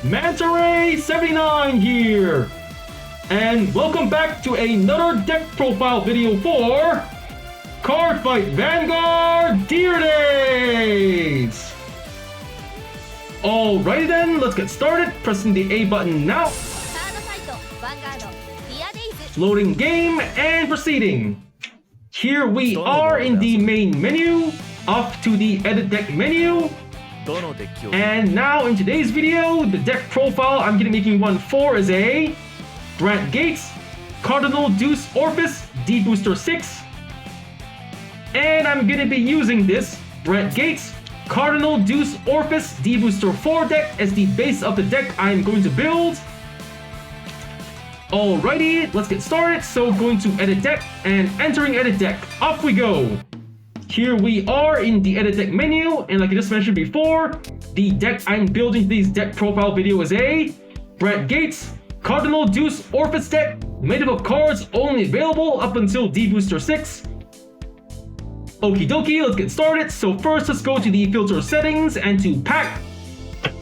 Manta-Ray79 here, and welcome back to another deck profile video for Cardfight Vanguard Deer Days! Alrighty then, let's get started. Pressing the A button now. Loading game and proceeding. Here we are in the main menu, off to the edit deck menu. And now in today's video, the deck profile I'm going to be making one for is a Brandt Gates, Cardinal Deus Orfist, D-BT06. And I'm going to be using this Brandt Gates, Cardinal Deus Orfist, D-BT04 deck as the base of the deck I'm going to build. Alrighty, let's get started. So going to edit deck and entering edit deck. Off we go. Here we are in the edit deck menu, and like I just mentioned before, the deck I'm building this deck profile video is a Brandt Gates, Cardinal Deus Orfist deck, made up of cards only available up until D-BT06. Okie dokie, let's get started. So first, let's go to the filter settings and to pack,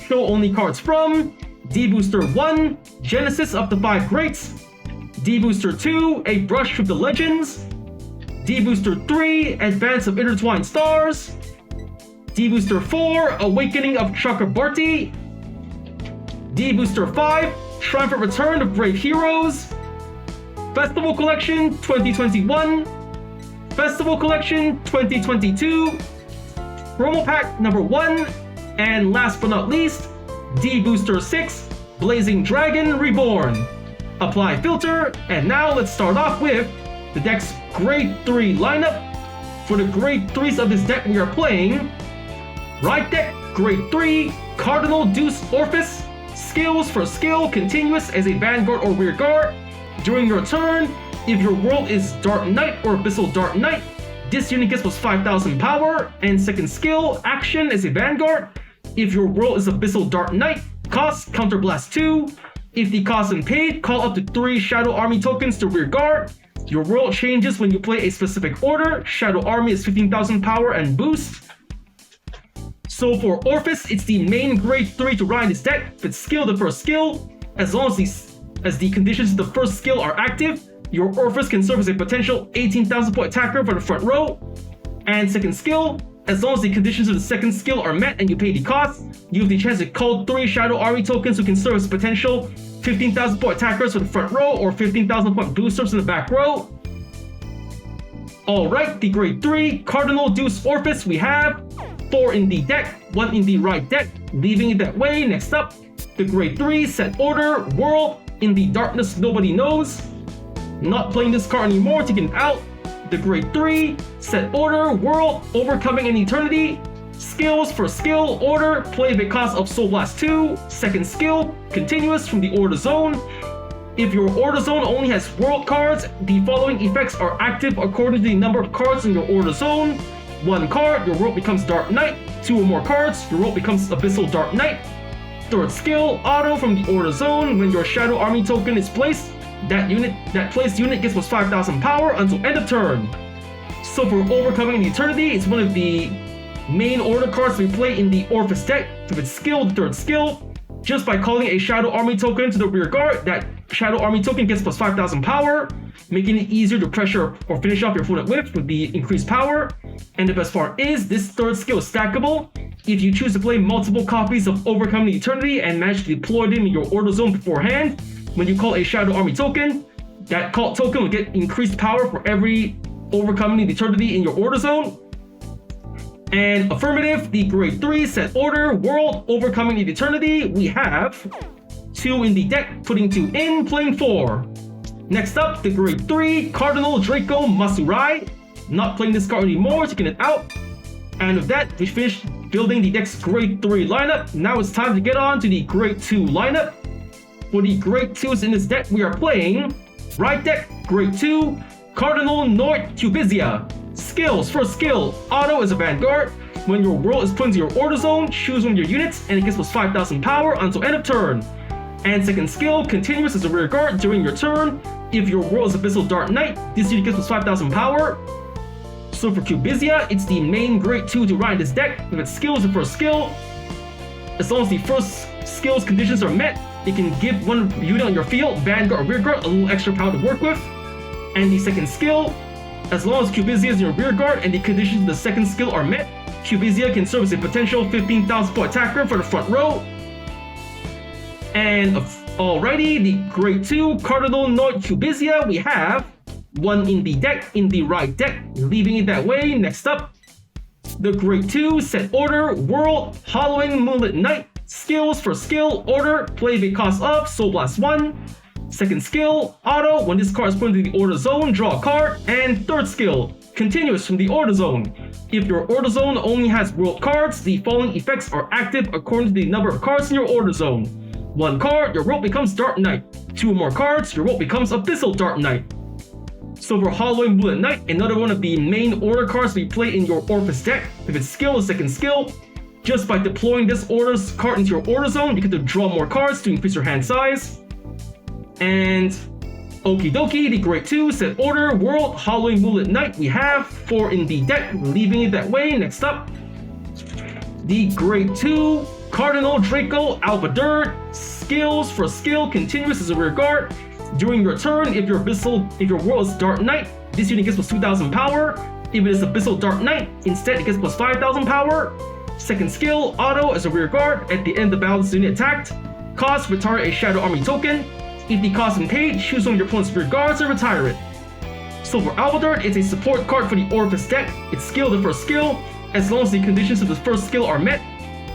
show only cards from D-BT1, Genesis up to 5 Greats, D-BT2, a brush with the legends, D-BT3, Advance of Intertwined Stars, D-BT4, Awakening of Chakrabarti, D-BT5, Triumphant Return of Brave Heroes, Festival Collection 2021, Festival Collection 2022, Promo Pack number 1, and last but not least, D-BT6, Blazing Dragon Reborn. Apply filter, and now let's start off with the deck's Grade 3 lineup. For the Grade 3s of this deck we are playing, right deck, Grade 3, Cardinal Deus Orfist, skills for skill, continuous as a Vanguard or Rear Guard. During your turn, if your world is Dark Knight or Abyssal Dark Knight, this unit gets plus 5,000 power, and second skill, action as a Vanguard. If your world is Abyssal Dark Knight, cost Counterblast 2. If the cost is paid, call up to 3 Shadow Army tokens to Rear Guard. Your world changes when you play a specific order. Shadow Army is 15,000 power and boost. So for Orfist, it's the main Grade 3 to ride this deck. If it's skill, the first skill, as long as the conditions of the first skill are active, your Orfist can serve as a potential 18,000 point attacker for the front row. And second skill, as long as the conditions of the second skill are met and you pay the cost, you have the chance to call 3 Shadow Army tokens who can serve as potential 15,000 point attackers for the front row or 15,000 point boosters in the back row. Alright, the Grade 3 Cardinal Deus Orfist, we have 4 in the deck, 1 in the right deck, leaving it that way. Next up, the Grade 3 Set Order World in the Darkness Nobody Knows. Not playing this card anymore, taking it out. The Grade 3 Set Order World Overcoming an Eternity. Skills for skill, order, play if it costs of Soul Blast 2. Second skill, continuous from the order zone. If your order zone only has world cards, the following effects are active according to the number of cards in your order zone. 1 card, your world becomes Dark Knight. 2 or more cards, your world becomes Abyssal Dark Knight. Third skill, auto from the order zone. When your Shadow Army token is placed, that placed unit gets plus 5,000 power until end of turn. So for Overcoming an Eternity, it's one of the main order cards we play in the Orfist deck. If it's skill, the third skill, just by calling a Shadow Army token to the Rear Guard, that Shadow Army token gets plus 5,000 power, making it easier to pressure or finish off your opponent with the increased power. And the best part is, this third skill is stackable. If you choose to play multiple copies of Overcoming Eternity and manage to deploy them in your order zone beforehand, when you call a Shadow Army token, that called token will get increased power for every Overcoming Eternity in your order zone. And affirmative, the Grade 3 Set Order World Overcoming Eternity, we have 2 in the deck, putting 2 in, playing 4. Next up, the Grade 3 Cardinal Draco Masurai. Not playing this card anymore, taking it out. And with that, we finished building the deck's Grade 3 lineup. Now it's time to get on to the Grade 2 lineup. For the Grade 2s in this deck, we are playing right deck, Grade 2, Cardinal Nort Cubizia. Skills, first skill, auto as a Vanguard. When your world is put into your order zone, choose one of your units and it gets plus 5,000 power until end of turn. And second skill, continuous as a Rear Guard during your turn. If your world is Abyssal Dark Knight, this unit gets plus 5,000 power. So for Cubizia, it's the main Grade 2 to ride this deck. If its skill is the first skill, as long as the first skills conditions are met, it can give one unit on your field, Vanguard or Rearguard, a little extra power to work with. And the second skill, as long as Cubizia is in your rearguard and the conditions of the second skill are met, Cubizia can serve as a potential 15,000 point attacker for the front row. And alrighty, the grade 2 Cardinal Deus Cubizia, we have one in the deck, in the right deck, leaving it that way. Next up, the grade 2 set order, World, Hollowing Moonlit Night, skills for skill, order, play the cost of Soul Blast 1. Second skill, auto, when this card is put into the order zone, draw a card. And third skill, continuous from the order zone. If your order zone only has world cards, the following effects are active according to the number of cards in your order zone. 1 card, your world becomes Dark Knight. 2 more cards, your world becomes Abyssal Dark Knight. So for Hollowing Moonlit Night, another one of the main order cards we play in your Orfist deck. If its skill is second skill, just by deploying this order's card into your order zone, you get to draw more cards to increase your hand size. And okie dokie, the grade 2 set order, World, Hollowing Moonlit Night, we have 4 in the deck, leaving it that way. Next up, the grade 2 Cardinal Draco Albaderd, skills for skill, continuous as a rear guard. During your turn, if your world is Dark Knight, this unit gets plus 2,000 power. If it is Abyssal Dark Knight, instead it gets plus 5,000 power. Second skill, auto as a rear guard. At the end of the battle, this unit attacked. Cost, retire a Shadow Army token. If the cost is paid, choose one of your opponent's rear guards and retire it. So for Albaderd, it's a support card for the Orfist deck. Its skill, the first skill, as long as the conditions of the first skill are met,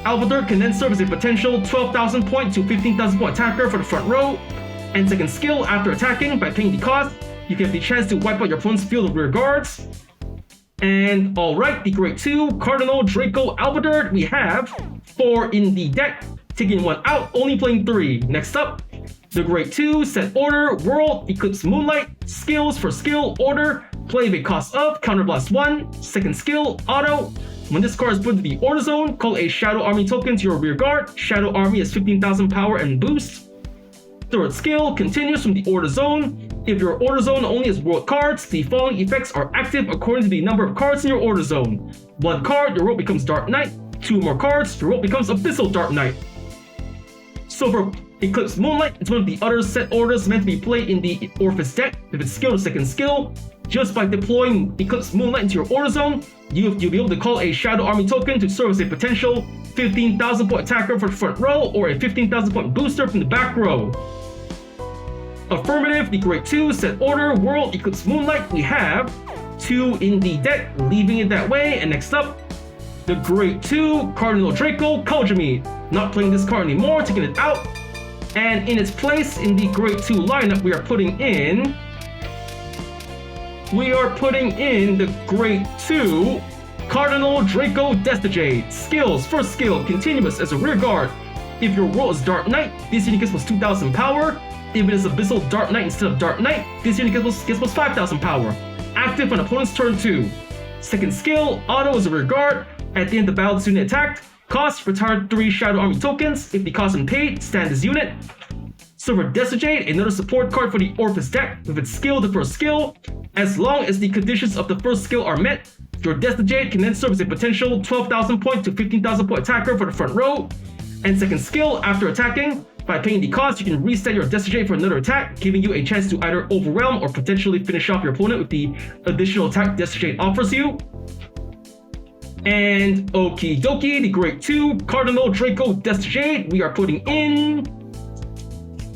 Albaderd can then serve as a potential 12,000 point to 15,000 point attacker for the front row. And second skill, after attacking, by paying the cost, you get the chance to wipe out your opponent's field of rear guards. And alright, the grade 2 Cardinal Draco Albaderd, we have 4 in the deck, taking 1 out, only playing 3. Next up, the grade 2 set order, World, Eclipse Moonlight, skills for skill, order, play the cost of Counterblast 1. Second skill, auto. When this card is put into the order zone, call a Shadow Army token to your rear guard. Shadow Army has 15,000 power and boost. Third skill, continues from the order zone. If your order zone only has world cards, the following effects are active according to the number of cards in your order zone. 1 card, your world becomes Dark Knight. 2 more cards, your world becomes Abyssal Dark Knight. So for Eclipse Moonlight, it's one of the other set orders meant to be played in the Orfist deck. If its skill is second skill, just by deploying Eclipse Moonlight into your order zone, you'll be able to call a Shadow Army token to serve as a potential 15,000 point attacker for the front row or a 15,000 point booster from the back row. Affirmative, the grade 2 set order, World, Eclipse Moonlight, we have 2 in the deck, leaving it that way. And next up, the grade 2 Cardinal Draco Kaljami. Not playing this card anymore, taking it out. And in its place, in the grade 2 lineup, we are putting in the grade 2 Cardinal Draco Destajade. Skills, first skill, continuous as a rear guard. If your world is Dark Knight, this unit gets plus 2,000 power. If it is Abyssal Dark Knight instead of Dark Knight, this unit gets plus 5,000 power. Active on opponent's turn 2. Second skill, auto as a rear guard. At the end of the battle, this unit attacked. Cost, retire 3 Shadow Army tokens. If the cost is paid, stand this unit. So for Destajade, another support card for the Orfist deck. With its skill, the first skill, as long as the conditions of the first skill are met, your Destajade can then serve as a potential 12,000 point to 15,000 point attacker for the front row. And second skill, after attacking, by paying the cost, you can reset your Destajade for another attack, giving you a chance to either overwhelm or potentially finish off your opponent with the additional attack Destajade offers you. And okie dokie, the grade 2 Cardinal Draco Destajade, we are putting in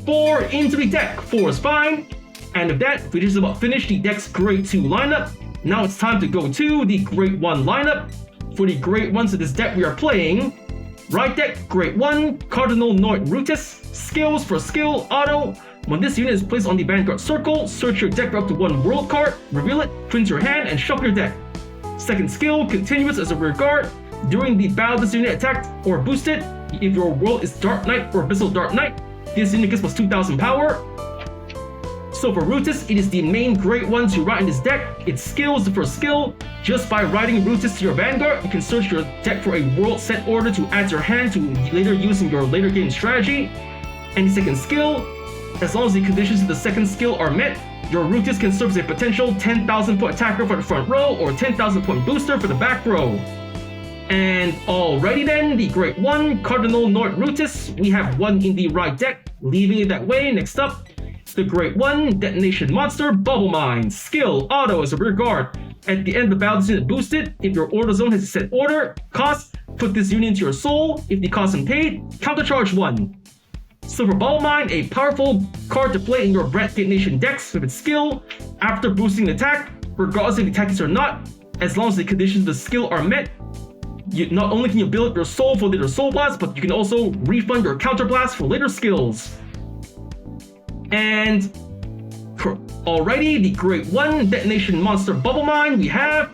4 into the deck. 4 is fine. And with that, we just about finished the deck's grade 2 lineup. Now it's time to go to the grade 1 lineup. For the grade 1s of this deck, we are playing right deck, grade 1, Cardinal Deus Rutus, skills for skill, auto. When this unit is placed on the Vanguard circle, search your deck for up to 1 world card, reveal it, print your hand, and shuffle your deck. Second skill, continuous as a rear guard. During the battle, this unit attacked or boosted. If your world is Dark Knight or Abyssal Dark Knight, this unit gets plus 2,000 power. So for Rutus, it is the main grade 1 to write in this deck. Its skill is the first skill. Just by writing Rutus to your Vanguard, you can search your deck for a world set order to add to your hand to later use in your later game strategy. And the second skill, as long as the conditions of the second skill are met, your Rutus can serve as a potential 10,000 point attacker for the front row or 10,000 point booster for the back row. And alrighty then, the Great One, Cardinal Deus, we have one in the right deck, leaving it that way. Next up, the Great One, Detonation Monster, Bubble Mine, skill, auto as a rear guard. At the end of the battle, this unit boosted. If your order zone has a set order, cost, put this unit into your soul. If the cost is paid, countercharge 1. So for Bubble Mine, a powerful card to play in your Brandt Detonation decks with its skill. After boosting the attack, regardless if the attack is or not, as long as the conditions of the skill are met, not only can you build your soul for later soul blast, but you can also refund your counter blast for later skills. And alrighty, the Great One, Detonation Monster Bubble Mine, we have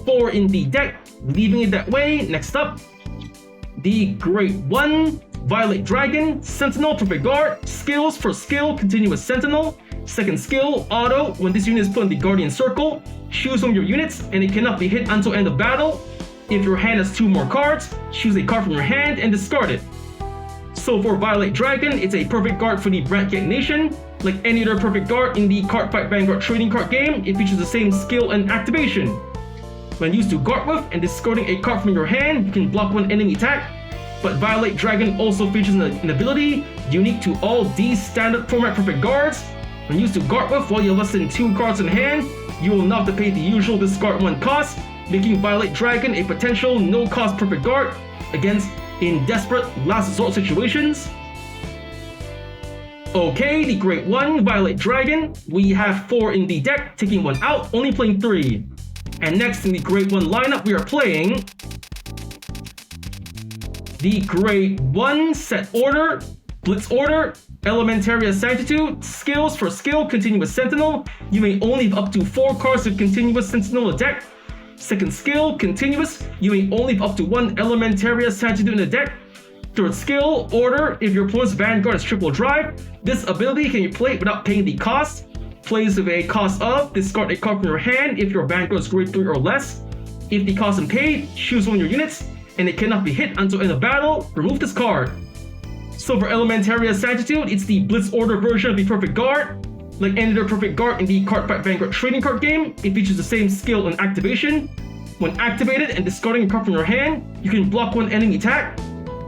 4 in the deck, leaving it that way. Next up, the Great One, Violet Dragon, Sentinel for Vanguard, skills for skill, Continuous Sentinel. Second skill, auto, when this unit is put in the Guardian Circle, choose from your units, and it cannot be hit until end of battle. If your hand has 2 more cards, choose a card from your hand and discard it. So for Violet Dragon, it's a perfect guard for the Brandt Nation. Like any other perfect guard in the Cardfight Vanguard trading card game, it features the same skill and activation. When used to guard with and discarding a card from your hand, you can block one enemy attack. But Violet Dragon also features an ability unique to all these standard format perfect guards. When used to guard with while you have less than 2 cards in hand, you will not have to pay the usual discard 1 cost, making Violet Dragon a potential no-cost perfect guard against in desperate last resort situations. Okay, the Great One, Violet Dragon, we have 4 in the deck, taking 1 out, only playing 3. And next in the Great One lineup, we are playing the Great One, Set Order, Blitz Order, Elementaria Sanctitude, skills for skill, Continuous Sentinel. You may only have up to 4 cards of Continuous Sentinel in the deck. Second skill, Continuous, you may only have up to 1 Elementaria Sanctitude in the deck. Third skill, Order, if your opponent's Vanguard is triple drive, this ability can be played without paying the cost. Plays with a cost of, discard a card from your hand if your Vanguard is grade 3 or less. If the cost is paid, choose one of your units, and it cannot be hit until end of battle, remove this card. So for Elementaria Sanctitude, it's the Blitz Order version of the Perfect Guard. Like any other Perfect Guard in the Cardfight Vanguard trading card game, it features the same skill and activation. When activated and discarding a card from your hand, you can block 1 enemy attack.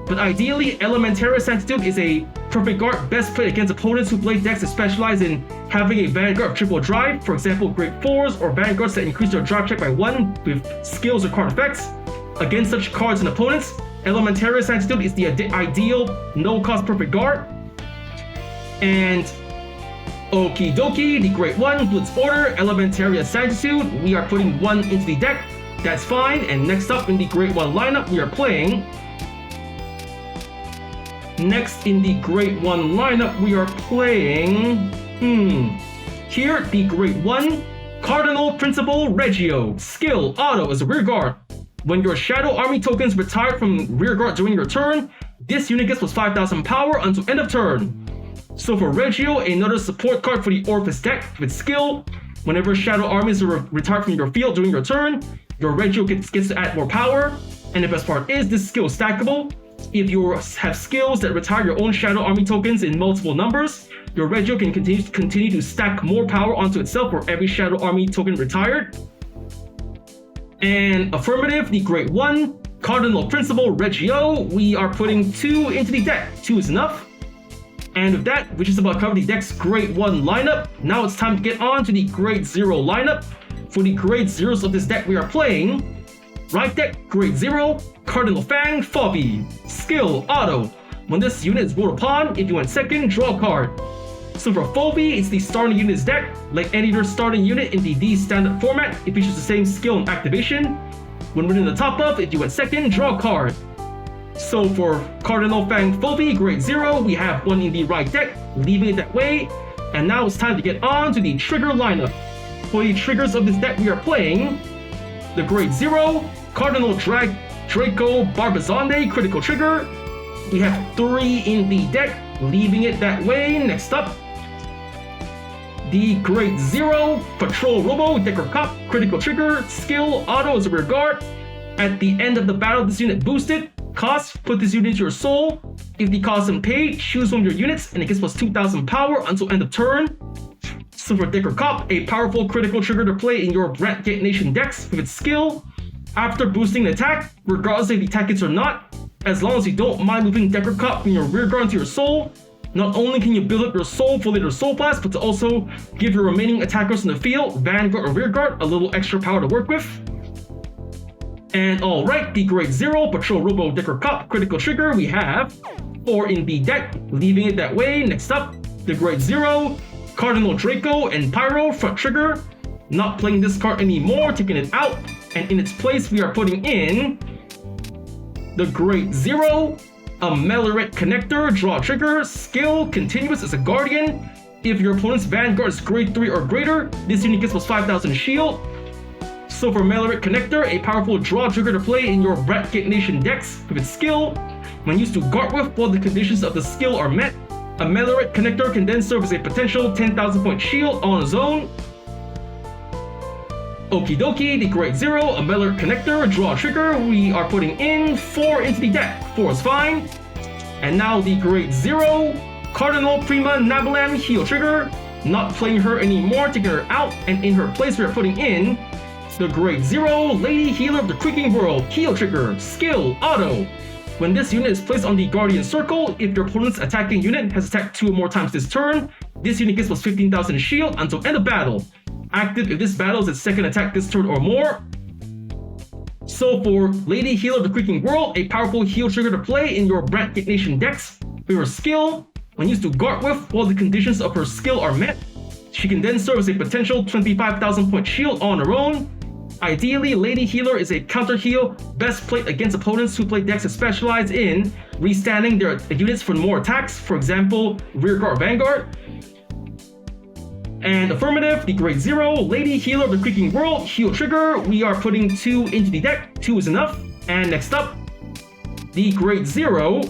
But ideally, Elementaria Sanctitude is a Perfect Guard best played against opponents who play decks that specialize in having a Vanguard of triple drive, for example grade 4s or Vanguards that increase their drive check by 1 with skills or card effects. Against such cards and opponents, Elementaria Sanctitude is the ideal no-cost Perfect Guard. And okie dokie, the Great One, Blitz Order, Elementaria Sanctitude, we are putting 1 into the deck, that's fine. And next up in the Great One lineup, we are playing here, the Great One, Cardinal Principal Regio, skill, auto as a rear guard. When your Shadow Army tokens retire from rear guard during your turn, this unit gets plus 5,000 power until end of turn. So for Regio, another support card for the Orfist deck with skill, whenever Shadow Armies are retired from your field during your turn, your Regio gets to add more power. And the best part is this skill is stackable. If you have skills that retire your own Shadow Army tokens in multiple numbers, your Regio can continue to stack more power onto itself for every Shadow Army token retired. And affirmative, the Great One, Cardinal Principal Regio, we are putting 2 into the deck. 2 is enough. And with that, we just about covered the deck's Great One lineup. Now it's time to get on to the Grade 0 lineup. For the Grade 0s of this deck, we are playing right deck, Grade 0, Cardinal Fang, Fobby. Skill, auto. When this unit is ruled upon, if you went second, draw a card. So for Fobby, it's the starting unit's deck. Like any other starting unit in the D standard format, it features the same skill and activation. When winning the top of, if you went second, draw a card. So for Cardinal Fang Fobby, Grade 0, we have 1 in the right deck, leaving it that way. And now it's time to get on to the trigger lineup. For the triggers of this deck, we are playing the Grade 0, Cardinal Draco Barbazonde critical trigger. We have 3 in the deck, leaving it that way. Next up, the Grade 0, Patrol Robo Decker Cop critical trigger, skill, auto as a rear guard. At the end of the battle, this unit boosted. Cost, put this unit into your soul. If the cost is paid, choose one of your units and it gets plus 2,000 power until end of turn. So for Decker Cop, a powerful critical trigger to play in your Brandt Nation decks with its skill. After boosting an attack, regardless if the attack hits or not, as long as you don't mind moving Decker Cup from your rear guard into your soul, not only can you build up your soul for later soul blast, but to also give your remaining attackers in the field, Vanguard or rear guard, a little extra power to work with. And alright, the Grade 0 Patrol Robo Decker Cup critical trigger, we have 4 in the deck, leaving it that way. Next up, the Grade 0 Cardinal Draco and Pyro front trigger. Not playing this card anymore, taking it out, and in its place we are putting in the Grade 0 Melioret Connector, draw trigger, skill, continuous as a guardian. If your opponent's Vanguard is Grade 3 or greater, this unit gets plus 5,000 shield. So for Melioret Connector, a powerful draw trigger to play in your Brandt Nation decks with its skill. When used to guard with while the conditions of the skill are met, a Melioret Connector can then serve as a potential 10,000 point shield on its own. Okie dokie, the Grade 0, a Melioret Connector, draw trigger, we are putting in 4 into the deck. 4 is fine. And now the Grade 0, Cardinal Prima Nabalan heal trigger, not playing her anymore, taking her out, and in her place we are putting in the Grade 0, Lady Healer of the Creaking World, heal trigger, skill, auto. When this unit is placed on the Guardian Circle, if your opponent's attacking unit has attacked 2 or more times this turn, this unit gets plus 15,000 shield until end of battle. Active if this battle is its second attack this turn or more. So for Lady Healer of the Creaking World, a powerful heal trigger to play in your Brandt Nation decks. For her skill, when used to guard with while the conditions of her skill are met, she can then serve as a potential 25,000 point shield on her own. Ideally, Lady Healer is a counter heal, best played against opponents who play decks that specialize in restanding their units for more attacks, for example, Rearguard Vanguard. And affirmative, the Grade 0, Lady Healer of the Creaking World, heal trigger, we are putting 2 into the deck, 2 is enough. And next up, the Grade 0,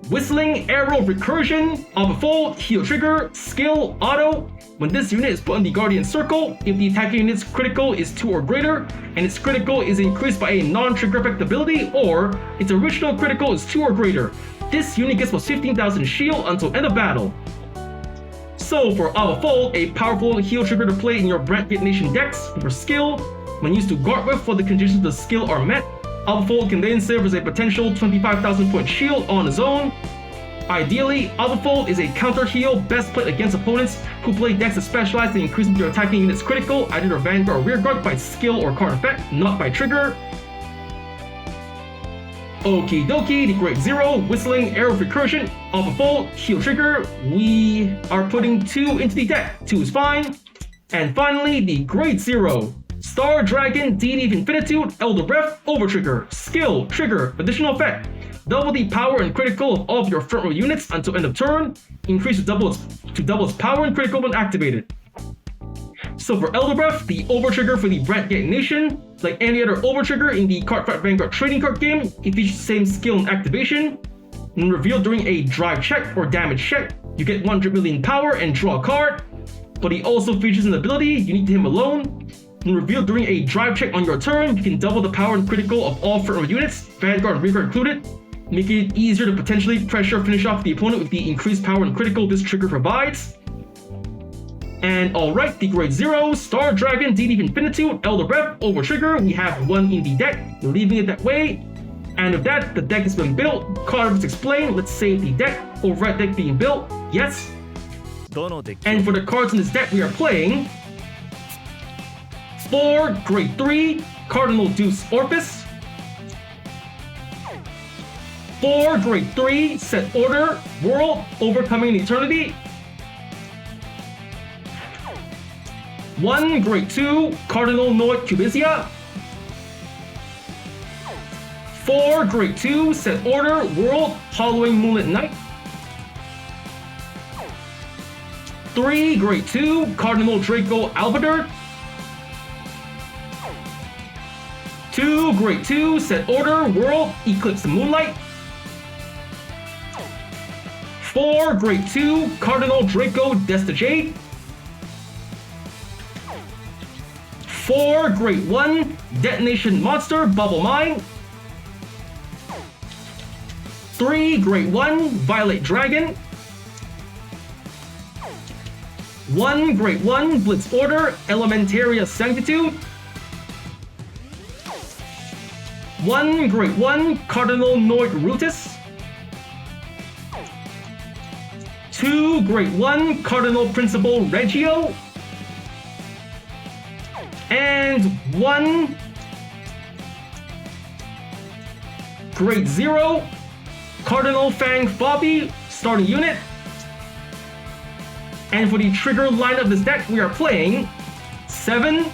Whistling Arrow Recursion, Fold, heal trigger, skill, auto. When this unit is put on the Guardian Circle, if the attacking unit's critical is 2 or greater, and its critical is increased by a non-trigger effect ability, or its original critical is 2 or greater, this unit gets plus 15,000 shield until end of battle. So for Fold, a powerful heal trigger to play in your Brandt Nation decks, for skill, when used to guard with while the conditions of the skill are met, Fold can then serve as a potential 25,000 point shield on its own. Ideally, Fold is a counter heal best played against opponents who play decks that specialize in increasing their attacking unit's critical, either their Vanguard or Rearguard by skill or card effect, not by trigger. Okie dokie, the Grade 0, Whistling Arrow Recursion, Fold, heal trigger, we are putting 2 into the deck, 2 is fine. And finally, the Grade 0, Star Dragon, Deity of Infinitude, Elder Breath, Overtrigger, skill, trigger, additional effect. Double the power and critical of all of your front row units until end of turn. Increase to double its power and critical when activated. So for Elder Breath, the Overtrigger for the Brandt Nation, like any other Overtrigger in the Cardfight Vanguard trading card game, it features the same skill and activation. When revealed during a drive check or damage check, you get 100 million power and draw a card. But he also features an ability you need to him alone. When revealed during a drive check on your turn, you can double the power and critical of all front row units, Vanguard and Rearguard included, making it easier to potentially pressure finish off the opponent with the increased power and critical this trigger provides. And alright, the Grade 0, Star Dragon, Deity of Infinitude, Elder Breath, Overtrigger, we have 1 in the deck, leaving it that way. And with that, the deck has been built. Cards explained, let's save the deck. Override deck being built, yes. And for the cards in this deck we are playing, 4 Grade 3, Cardinal Deus Orfist. 4 Grade 3, Set Order, World, Overcoming Eternity. 1 Grade 2, Cardinal Noid Cubisia. 4 Grade 2, Set Order, World, Hollowing Moonlit Knight. 3 Grade 2, Cardinal Draco Albadert. 2 Grade 2, Set Order, World, Eclipse Moonlight. 4 Grade 2, Cardinal Draco Destajade. 4 Grade 1, Detonation Monster Bubble Mine. 3 Grade 1, Violet Dragon. 1 Grade 1, Blitz Order Elementaria Sanctitude. 1 Great 1 Cardinal Deus. 2 Great 1 Cardinal Principal Regio. And 1 Great 0 Cardinal Fang Fabi starting unit. And for the trigger line of this deck, we are playing 7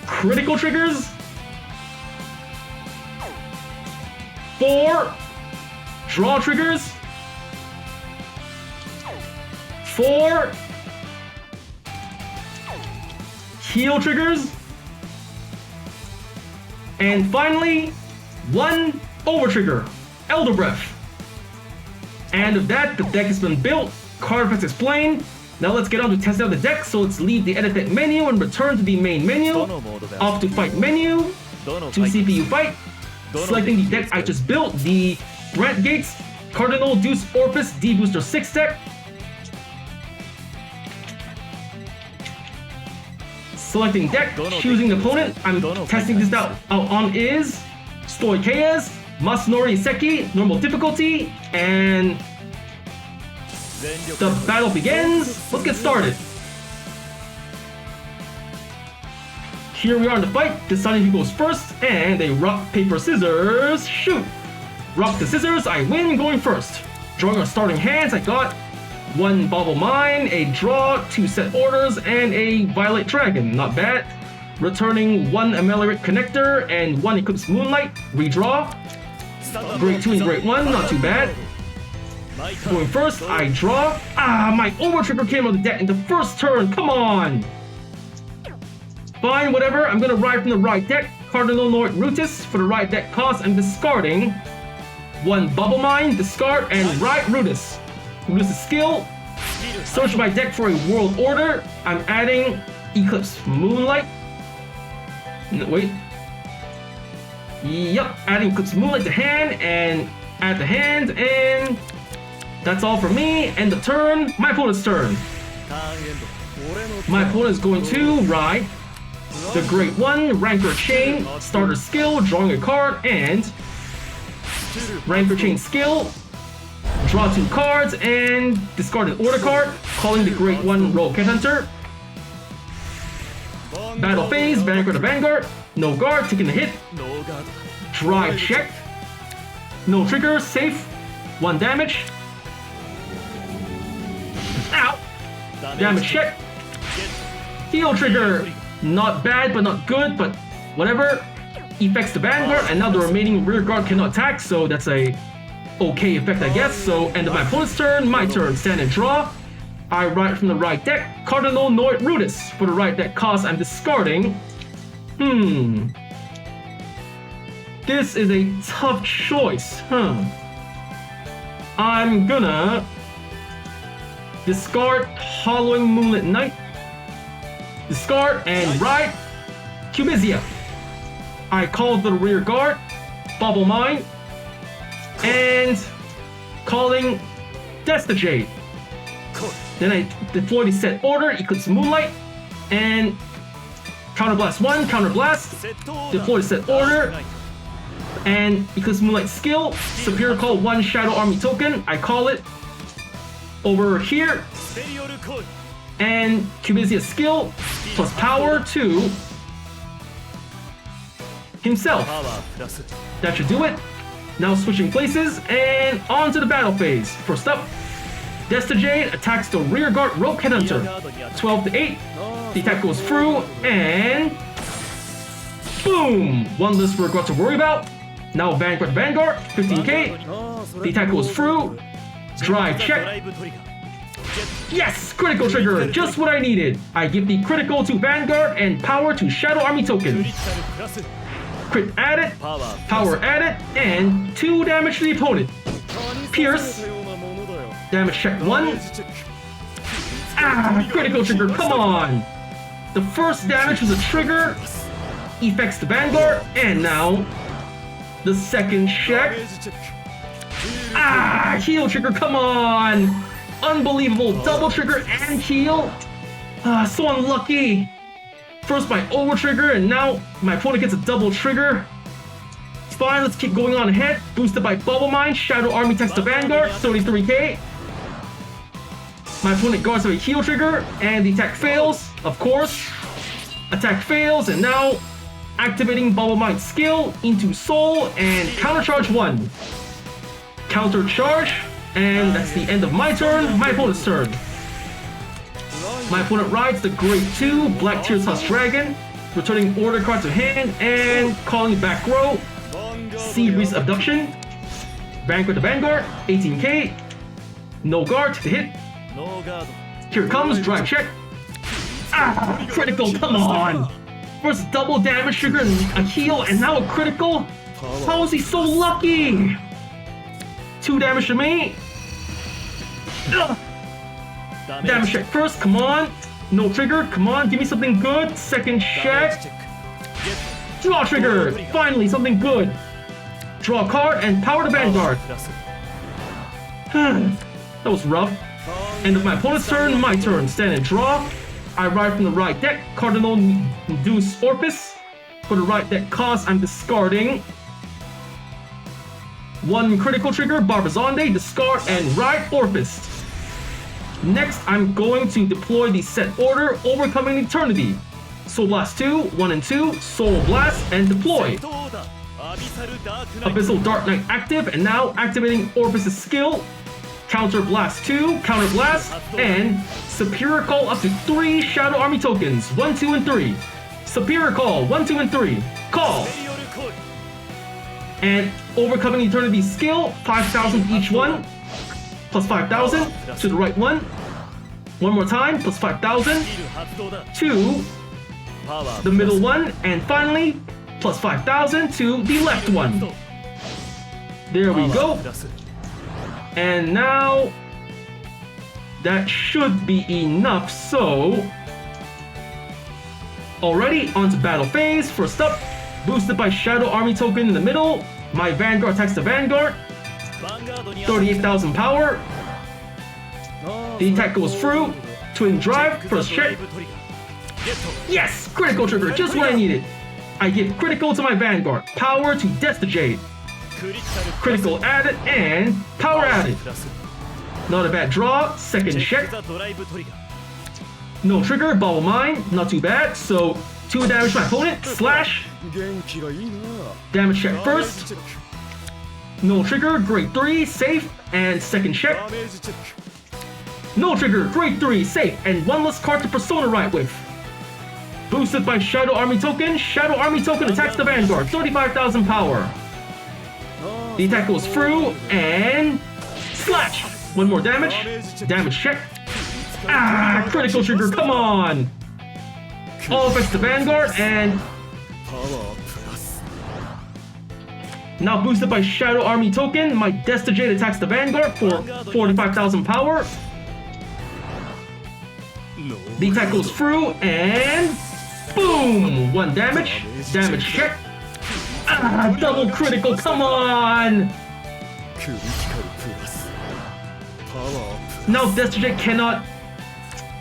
critical triggers, 4 draw triggers, 4 heal triggers, and finally 1 over trigger, Elder Breath. And with that, the deck has been built, card effects explained. Now let's get on to test out the deck, so let's leave the edit deck menu and return to the main menu. Off to fight menu, to CPU fight, selecting the deck I just built, the Brandt Gates, Cardinal Deus Orfist D-BT06 deck. Selecting deck, choosing opponent. I'm testing this out on is Stoicheus, Masanori Seki, normal difficulty, and the battle begins. Let's get started. Here we are in the fight, deciding who goes first, and a rock, paper, scissors, shoot! Rock the scissors, I win going first. Drawing our starting hands, I got 1 Bauble Mine, a draw, 2 set orders, and a Violet Dragon, not bad. Returning 1 Ameliorate Connector and 1 Eclipse Moonlight, redraw. Great 2 and Great 1, not too bad. Going first, I draw. My over trigger came on the deck in the first turn, come on! Fine, whatever, I'm gonna ride from the right deck, Cardinal Deus. For the right deck cost, I'm discarding 1 Bubble Mine, discard, and ride Rudis. Rudis' skill, search my deck for a World Order. I'm adding Eclipse Moonlight. No, wait. Yep, adding Eclipse Moonlight to hand, and add the hand, and that's all for me. End the turn, my opponent's turn. My opponent is going to ride the Great 1, Rancor Chain, starter skill, drawing a card, and Rancor Chain skill, draw 2 cards, and discard an order card, calling the Great 1 Rogue Headhunter. Battle phase, Vanguard to Vanguard, no guard, taking the hit, drive check, no trigger, safe, 1 damage. Ow! Damage check, heal trigger, not bad but not good, but whatever. Effects to Vanguard, and now the remaining rear guard cannot attack, so that's a okay effect, I guess. So end of my opponent's turn, my turn, stand and draw. I ride from the right deck, Cardinal Deus. For the right deck cost, I'm discarding. This is a tough choice, I'm gonna discard Hollowing Moonlit Knight, discard, and ride Cubizia. I call the rear guard, Bubble Mine, and calling Destajade. Then I deploy the set order, Eclipse Moonlight, and Counterblast 1, Counterblast, deploy the set order, and Eclipse Moonlight skill, Superior Call 1 Shadow Army token, I call it over here, and Cubizia skill, plus power to himself. That should do it. Now switching places, and on to the battle phase. First up, Destajade attacks the rear guard Rogue Headhunter. 12 to 8. The attack goes through, and boom! 1 less rear guard to worry about. Now Vanguard, 15k. The attack goes through. Drive check. Yes! Critical trigger! Just what I needed. I give the critical to Vanguard and power to Shadow Army token. Crit added, power added, and 2 damage to the opponent. Pierce. Damage check 1. Critical trigger, come on! The first damage was a trigger. Effects to Vanguard, and now the second check. Heal trigger, come on! Unbelievable, double trigger and heal. So unlucky. First my over trigger, and now my opponent gets a double trigger. It's fine, let's keep going on ahead. Boosted by Bubble Mine, Shadow Army attacks the Vanguard, 33k. My opponent guards with a heal trigger, and the attack fails, of course. Attack fails, and now activating Bubble Mine skill into Soul and counter charge 1. Counter charge, and that's the end of my turn, my opponent's turn. My opponent rides the Grade 2 Black Tears Husk Dragon, returning order card to hand and calling it back row. Sea Breeze Abduction. Vanguard the Vanguard, 18k. No guard to hit. Here it comes, drive check. Ah, critical, come on! First double damage trigger and a heal, and now a critical? How is he so lucky? 2 damage to me. Ugh. Damage check first, come on. No trigger, come on, give me something good. Second check. Draw trigger, finally something good. Draw a card and power the Vanguard. That was rough. End of my opponent's turn, my turn. Stand and draw. I ride from the right deck, Cardinal Deus Orfist. For the right deck cost, I'm discarding 1 critical trigger, Barbazonde, discard, and ride Orfist. Next, I'm going to deploy the set order, Overcoming Eternity. Soul Blast 2, 1 and 2, Soul Blast, and deploy. Abyssal Dark Knight active, and now activating Orfist's skill. Counter Blast 2, Counter Blast, and Superior Call up to 3 Shadow Army tokens, 1, 2, and 3. Superior Call, 1, 2, and 3. Call! And Overcoming Eternity skill, 5,000 each one, plus 5,000 to the right one. One more time, plus 5,000 to the middle one, and finally, plus 5,000 to the left one. There we go. And now, that should be enough, so... Alrighty, onto battle phase. First up, boosted by Shadow Army token in the middle. My Vanguard attacks the Vanguard. 38,000 power. The attack goes through. Twin drive, first check. Yes! Critical trigger, just what I needed. I give critical to my Vanguard. Power to Destigate. Critical added and power added. Not a bad draw. Second check. No trigger, Bubble Mine. Not too bad. So 2 damage to my opponent. Slash. Damage check first. No trigger, Grade 3, safe. And second check. No trigger, Grade 3, safe. And 1 less card to Persona Ride with. Boosted by Shadow Army token. Shadow Army token attacks the Vanguard. 35,000 power. The attack goes through and slash. 1 more damage. Damage check. Ah, critical trigger, come on. All affects the Vanguard and now boosted by Shadow Army token, my Destigate attacks the Vanguard for 45,000 power. The attack goes through and boom! 1 damage. Damage check. Ah, double critical, come on! Now Destigate cannot,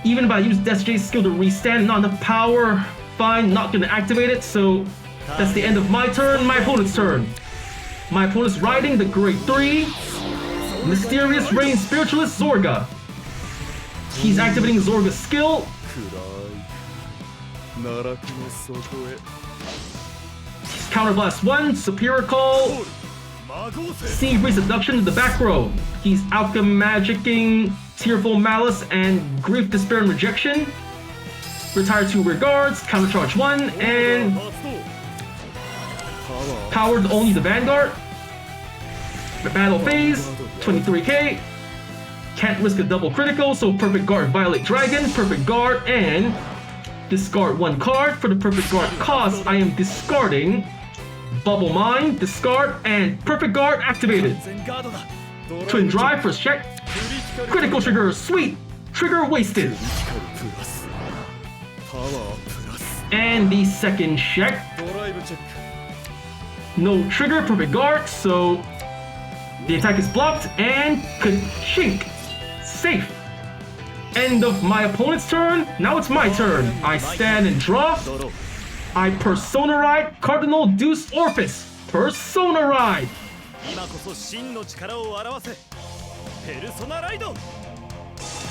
even if I use Destigate's skill to restand, not enough power, fine, not gonna activate it, so that's the end of my turn, my opponent's turn. My opponent's riding the Grade 3, Mysterious Reign Spiritualist Zorga. He's activating Zorga's skill. Counterblast 1, Superior Call, Sea Breeze Abduction to the back row. He's Alchemagicking Tearful Malice and Grief, Despair, and Rejection. Retire 2 Regards, Countercharge 1, and powered only the Vanguard. The battle phase, 23k. Can't risk a double critical, so Perfect Guard, Violate Dragon, Perfect Guard, and discard 1 card. For the Perfect Guard cost, I am discarding Bubble Mine, discard, and Perfect Guard activated. Twin Drive, first check. Critical trigger, sweet! Trigger wasted. And the second check. No trigger, Perfect Guard, so the attack is blocked and ka-chink. Safe. End of my opponent's turn. Now it's my turn. I stand and draw. I Persona Ride Cardinal Deus Orfist. Persona Ride.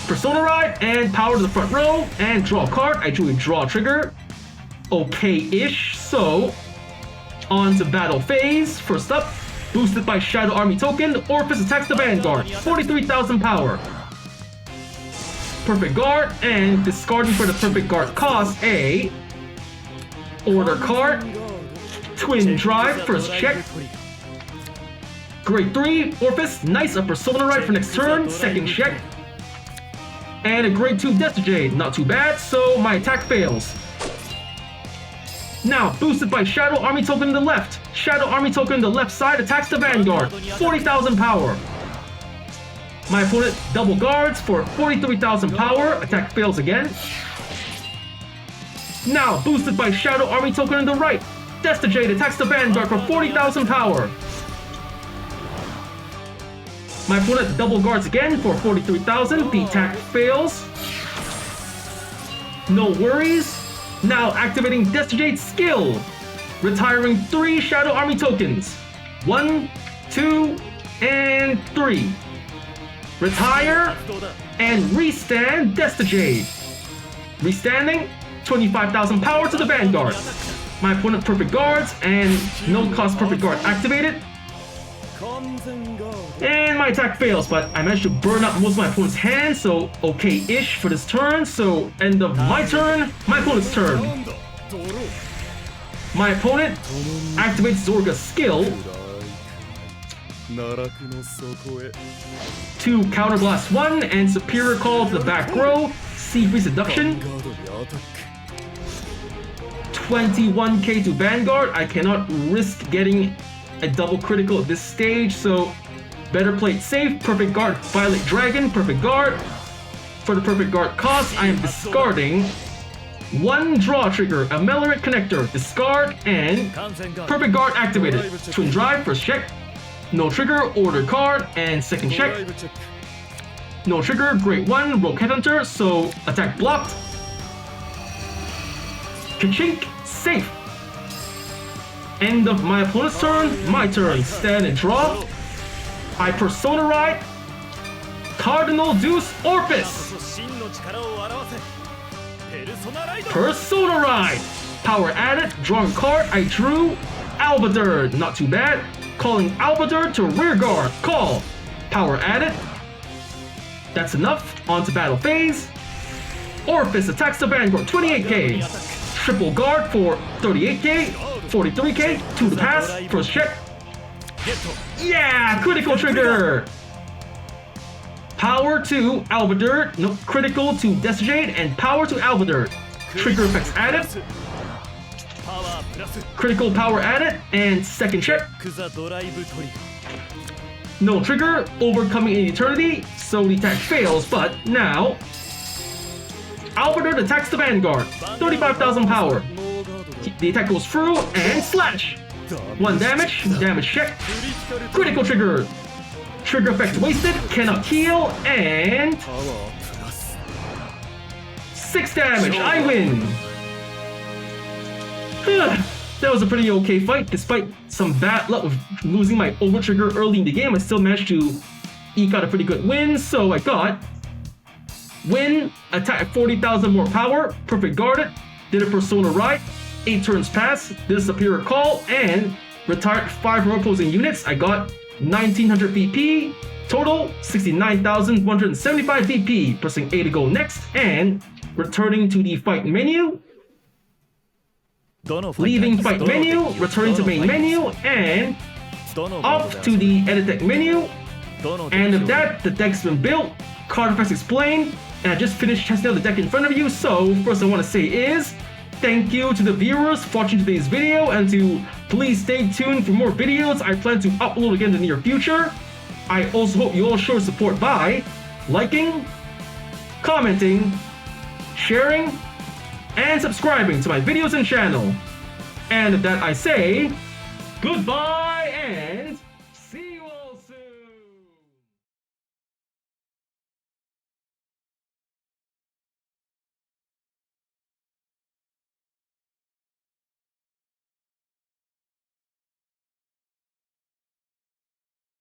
Persona Ride and power to the front row and draw a card. I drew a draw trigger. Okay-ish. So, on to battle phase. First up, boosted by Shadow Army token, Orfist attacks the Vanguard. 43,000 power. Perfect Guard, and discarding for the Perfect Guard cost a order card. Twin Drive, first check. Grade 3, Orfist, nice, a Persona Ride for next turn, second check. And a Grade 2 Destajade, not too bad, so my attack fails. Now, boosted by Shadow Army token on the left. Shadow Army token on the left side attacks the Vanguard, 40,000 power. My opponent double guards for 43,000 power, attack fails again. Now, boosted by Shadow Army token on the right. Destajade attacks the Vanguard for 40,000 power. My opponent double guards again for 43,000, the attack fails. No worries. Now activating Destajade's skill, retiring 3 Shadow Army tokens. 1, 2, and 3. Retire and restand Destajade. Restanding, 25,000 power to the Vanguard. My opponent perfect guards and no cost perfect guard activated. And my attack fails, but I managed to burn up most of my opponent's hand, so okay-ish for this turn. So end of my turn, my opponent's turn. My opponent activates Zorga's skill to counterblast 1 and superior call to the back row, C3 seduction. 21k to Vanguard. I cannot risk getting a double critical at this stage, so better play it safe. Perfect Guard, Violet Dragon, Perfect Guard. For the Perfect Guard cost, I am discarding 1 draw trigger, a Melorite connector, discard, and Perfect Guard activated. Twin Drive, first check. No trigger, order card, and second check. No trigger, Grade 1, Rogue Headhunter, so attack blocked. Ka-chink, safe. End of my opponent's turn, my turn. Stand and draw. I Persona Ride Cardinal Deus Orfist. Persona Ride. Power added, drawing card, I drew Albaderd, not too bad. Calling Albaderd to rear guard, call. Power added. That's enough, on to battle phase. Orfist attacks the Vanguard, 28k. Triple guard for 38k, 43k, 2 to pass, first check. Yeah, critical trigger! Power to Albaderd, no, critical to Destajade, and power to Albaderd. Trigger effects added. Critical power added, and second check. No trigger, overcoming in eternity, so the attack fails, but now Albaderd attacks the Vanguard, 35,000 power. The attack goes through, and slash! 1 damage, damage check. Critical trigger. Trigger effect wasted, cannot heal, and 6 damage, I win! That was a pretty okay fight. Despite some bad luck with losing my over trigger early in the game, I still managed to eke out a pretty good win, so I got win, attack at 40,000 more power, perfect guarded, did a Persona Ride, 8 turns pass, did a superior call, and retired 5 more opposing units. I got 1900 VP, total 69,175 VP, pressing A to go next, and returning to the fight menu, leaving fight menu, returning to main menu, and off to the edit deck menu. And with that, the deck's been built, card effects explained, and I just finished testing out the deck in front of you. So first I want to say is thank you to the viewers for watching today's video, and to please stay tuned for more videos I plan to upload again in the near future. I also hope you all show support by liking, commenting, sharing, and subscribing to my videos and channel. And with that I say goodbye and